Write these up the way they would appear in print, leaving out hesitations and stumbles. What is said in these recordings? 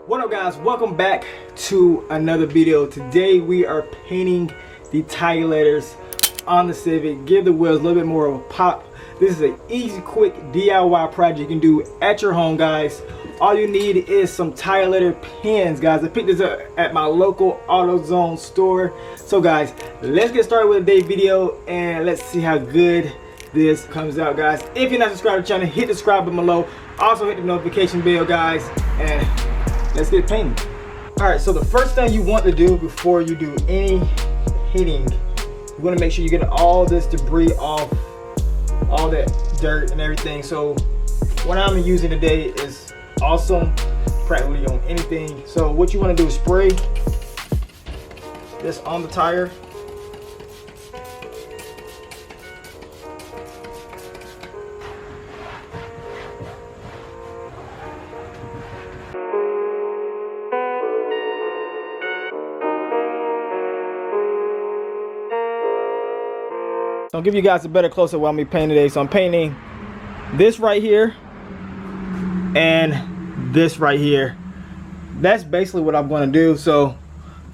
What up guys, welcome back to another video. Today we are painting the tire letters on the Civic. Give the wheels a little bit more of a pop. This is an easy, quick DIY project you can do at your home, guys. All you need is some tire letter pins, guys. I picked this up at my local AutoZone store. So guys, let's get started with today's video and let's see how good this comes out, guys. If you're not subscribed to the channel, hit the subscribe button below. Also hit the notification bell, guys, and let's get painting. Alright, so the first thing you want to do before you do any hitting, you want to make sure you get all this debris off, all that dirt and everything. So what I'm using today is awesome, practically on anything. So what you want to do is spray this on the tire. So I'll give you guys a better close-up while I'm painting today. So I'm painting this right here and this right here. That's basically what I'm going to do. So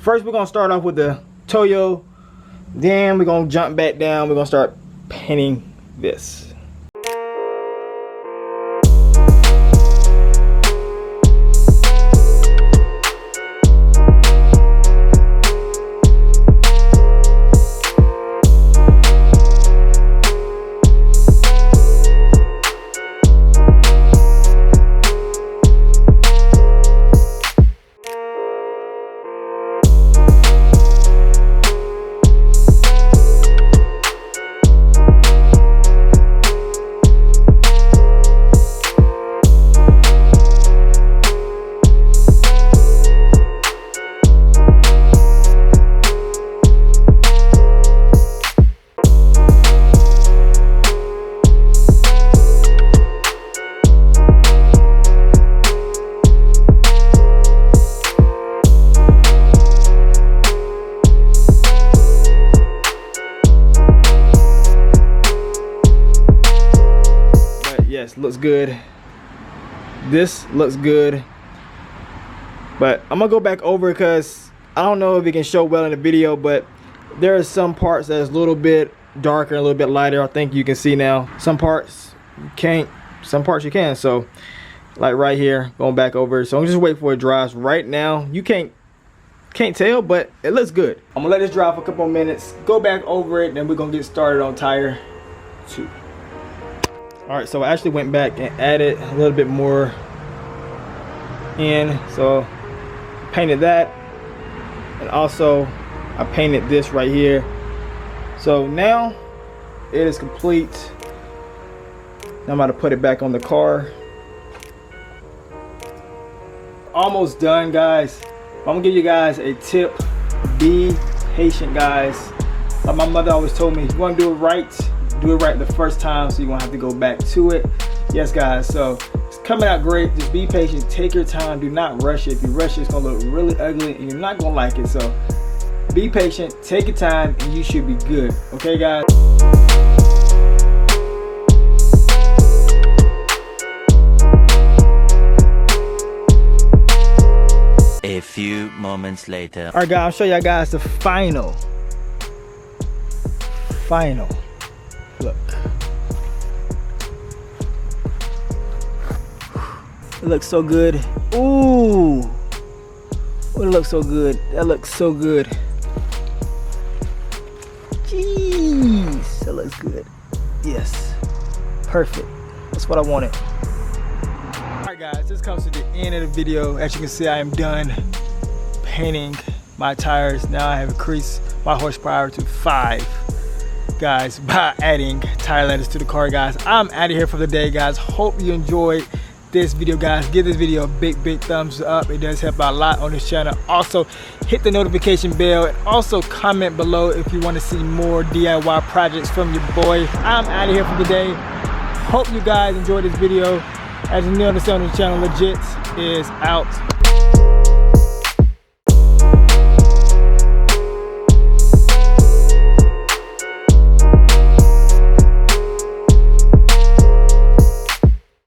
first we're going to start off with the Toyo. Then we're going to jump back down. We're going to start painting this. Yes, looks good. This looks good, but I'm gonna go back over because I don't know if it can show well in the video, but there are some parts that's a little bit darker, a little bit lighter. I think you can see now. Some parts you can't, some parts you can. So like right here, going back over. So I'm just waiting for it dries. Right now you can't tell, but it looks good. I'm gonna let this dry for a couple of minutes, go back over it, and then we're gonna get started on tire 2. Alright, so I actually went back and added a little bit more in. So painted that, and also I painted this right here. So now it is complete. Now I'm about to put it back on the car. Almost done, guys. I'm gonna give you guys a tip. Be patient, guys. Like my mother always told me, you want to do it right, do it right the first time, so you won't have to go back to it. Yes guys, so it's coming out great. Just be patient, take your time, do not rush it. If you rush it, it's gonna look really ugly and you're not gonna like it. So be patient, take your time, and you should be good. Okay guys. A few moments later. Alright guys, I'll show y'all guys the final look. It looks so good. Ooh, it looks so good. That looks so good. Jeez, that looks good. Yes, perfect. That's what I wanted. Alright guys, this comes to the end of the video. As you can see, I am done painting my tires. Now I have increased my horsepower to 5, guys, by adding tire letters to the car. Guys, I'm out of here for the day, guys. Hope you enjoyed this video, guys. Give this video a big thumbs up. It does help out a lot on this channel. Also hit the notification bell, and also comment below if you want to see more DIY projects from your boy. I'm out of here for the day. Hope you guys enjoyed this video. As you know, on the channel, Legit is out.